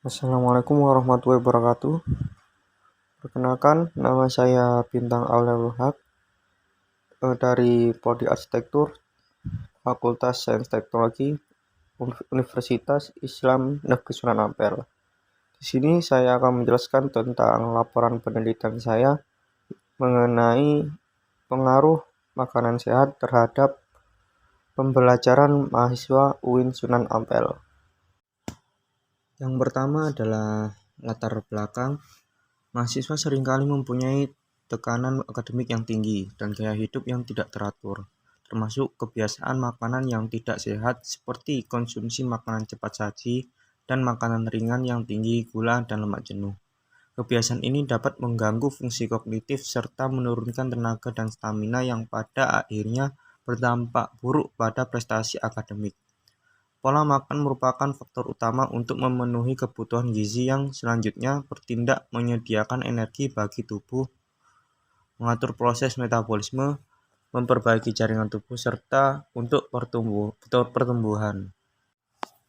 Assalamualaikum warahmatullahi wabarakatuh. Perkenalkan, nama saya Bintang Aulia Wahab dari Prodi Arsitektur, Fakultas Sains Teknologi, Universitas Islam Negeri Sunan Ampel. Di sini saya akan menjelaskan tentang laporan penelitian saya mengenai pengaruh makanan sehat terhadap pembelajaran mahasiswa UIN Sunan Ampel. Yang pertama adalah latar belakang. Mahasiswa seringkali mempunyai tekanan akademik yang tinggi dan gaya hidup yang tidak teratur, termasuk kebiasaan makanan yang tidak sehat seperti konsumsi makanan cepat saji dan makanan ringan yang tinggi gula dan lemak jenuh. Kebiasaan ini dapat mengganggu fungsi kognitif serta menurunkan tenaga dan stamina yang pada akhirnya berdampak buruk pada prestasi akademik. Pola makan merupakan faktor utama untuk memenuhi kebutuhan gizi yang selanjutnya bertindak menyediakan energi bagi tubuh, mengatur proses metabolisme, memperbaiki jaringan tubuh, serta untuk pertumbuhan.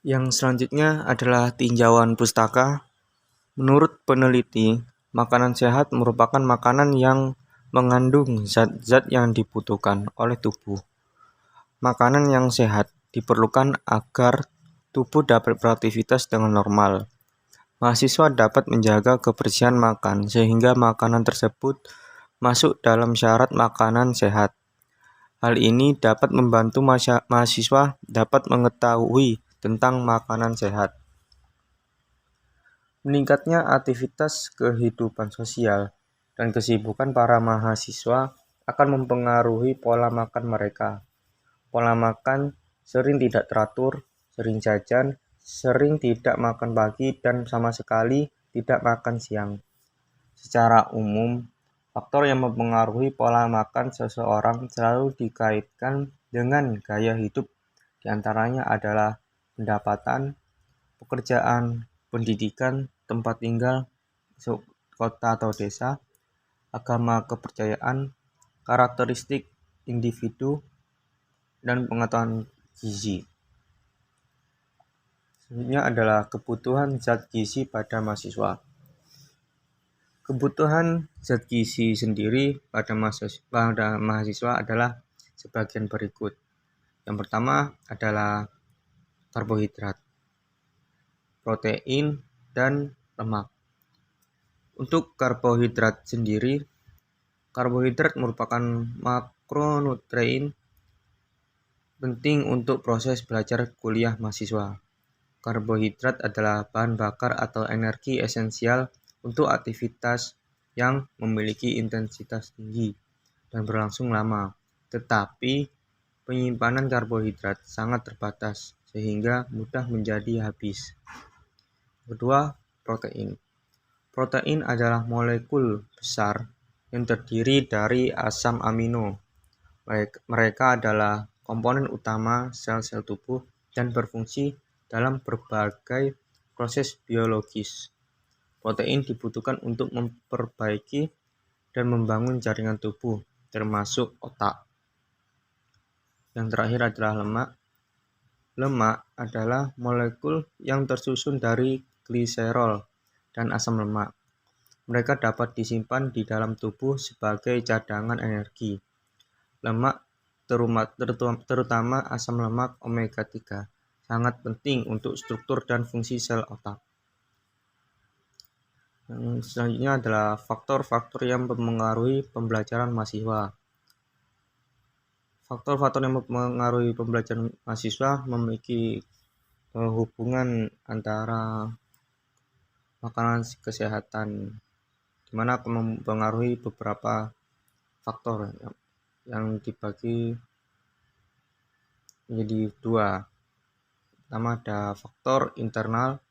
Yang selanjutnya adalah tinjauan pustaka. Menurut peneliti, makanan sehat merupakan makanan yang mengandung zat-zat yang dibutuhkan oleh tubuh. Makanan yang sehat diperlukan agar tubuh dapat beraktivitas dengan normal. Mahasiswa dapat menjaga kebersihan makan sehingga makanan tersebut masuk dalam syarat makanan sehat. Hal ini dapat membantu mahasiswa dapat mengetahui tentang makanan sehat. Meningkatnya aktivitas kehidupan sosial dan kesibukan para mahasiswa akan mempengaruhi pola makan mereka. Pola makan sering tidak teratur, sering jajan, sering tidak makan pagi, dan sama sekali tidak makan siang. Secara umum, faktor yang mempengaruhi pola makan seseorang selalu dikaitkan dengan gaya hidup. Di antaranya adalah pendapatan, pekerjaan, pendidikan, tempat tinggal, kota atau desa, agama kepercayaan, karakteristik individu, dan pengetahuan gizi. Selanjutnya adalah kebutuhan zat gizi pada mahasiswa. Kebutuhan zat gizi sendiri pada mahasiswa adalah sebagian berikut. Yang pertama adalah karbohidrat, protein, dan lemak. Untuk karbohidrat sendiri, karbohidrat merupakan makronutrien penting untuk proses belajar kuliah mahasiswa. Karbohidrat adalah bahan bakar atau energi esensial untuk aktivitas yang memiliki intensitas tinggi dan berlangsung lama, tetapi penyimpanan karbohidrat sangat terbatas sehingga mudah menjadi habis. Kedua, protein. Protein adalah molekul besar yang terdiri dari asam amino. Mereka adalah komponen utama sel-sel tubuh dan berfungsi dalam berbagai proses biologis. Protein dibutuhkan untuk memperbaiki dan membangun jaringan tubuh, termasuk otak. Yang terakhir adalah lemak. Lemak adalah molekul yang tersusun dari gliserol dan asam lemak. Mereka dapat disimpan di dalam tubuh sebagai cadangan energi. Lemak, terutama asam lemak omega 3, sangat penting untuk struktur dan fungsi sel otak. Yang selanjutnya adalah faktor-faktor yang mempengaruhi pembelajaran mahasiswa. Faktor-faktor yang mempengaruhi pembelajaran mahasiswa memiliki hubungan antara makanan kesehatan, di mana akan mempengaruhi beberapa faktor yang dibagi menjadi dua. Pertama ada faktor internal,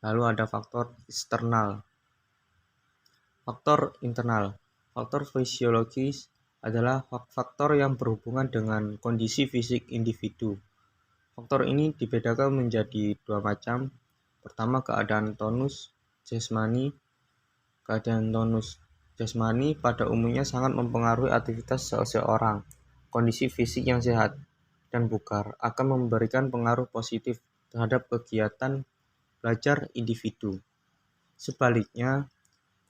lalu ada faktor eksternal. Faktor internal, faktor fisiologis adalah faktor yang berhubungan dengan kondisi fisik individu. Faktor ini dibedakan menjadi dua macam. Pertama, keadaan tonus jasmani. Keadaan tonus jasmani pada umumnya sangat mempengaruhi aktivitas seseorang. Kondisi fisik yang sehat dan bugar akan memberikan pengaruh positif terhadap kegiatan belajar individu. Sebaliknya,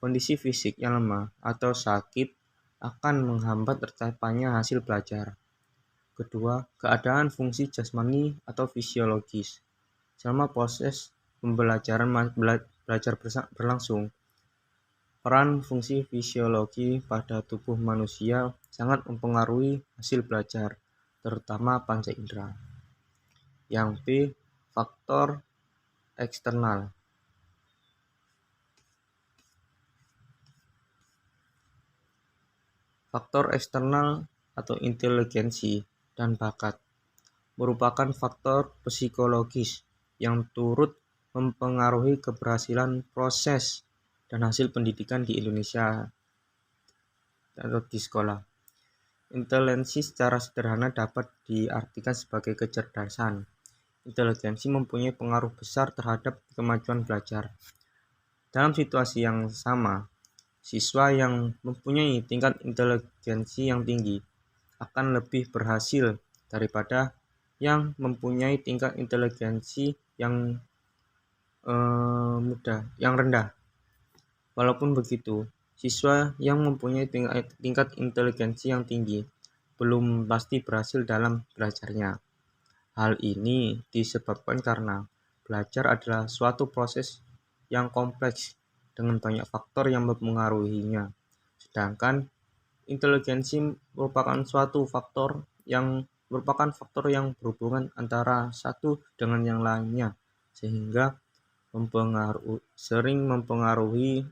kondisi fisik yang lemah atau sakit akan menghambat tercapainya hasil belajar. Kedua, keadaan fungsi jasmani atau fisiologis. Selama proses pembelajaran belajar berlangsung, peran fungsi fisiologi pada tubuh manusia sangat mempengaruhi hasil belajar, terutama panca indera. Yang B, faktor eksternal. Faktor eksternal atau inteligensi dan bakat merupakan faktor psikologis yang turut mempengaruhi keberhasilan proses dan hasil pendidikan di Indonesia atau di sekolah. Inteligensi secara sederhana dapat diartikan sebagai kecerdasan. Inteligensi mempunyai pengaruh besar terhadap kemajuan belajar. Dalam situasi yang sama, siswa yang mempunyai tingkat inteligensi yang tinggi akan lebih berhasil daripada yang mempunyai tingkat inteligensi yang rendah. Walaupun begitu, siswa yang mempunyai tingkat inteligensi yang tinggi belum pasti berhasil dalam belajarnya. Hal ini disebabkan karena belajar adalah suatu proses yang kompleks dengan banyak faktor yang mempengaruhinya. Sedangkan inteligensi merupakan faktor yang berhubungan antara satu dengan yang lainnya, sehingga sering mempengaruhi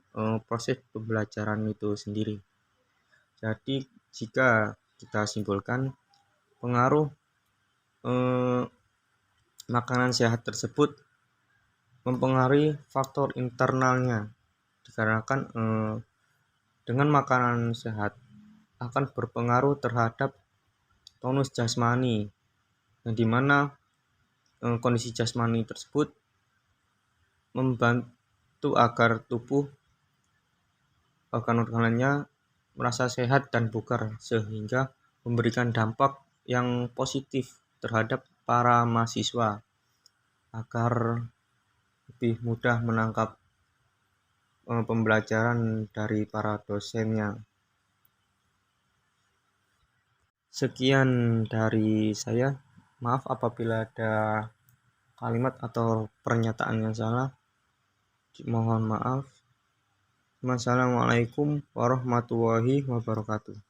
proses pembelajaran itu sendiri. Jadi jika kita simpulkan, pengaruh makanan sehat tersebut mempengaruhi faktor internalnya, dikarenakan dengan makanan sehat akan berpengaruh terhadap tonus jasmani, yang dimana kondisi jasmani tersebut membantu agar tubuh organ-organnya merasa sehat dan bugar, sehingga memberikan dampak yang positif terhadap para mahasiswa agar lebih mudah menangkap pembelajaran dari para dosennya. Sekian dari saya. Maaf apabila ada kalimat atau pernyataan yang salah. Mohon maaf. Wassalamualaikum warahmatullahi wabarakatuh.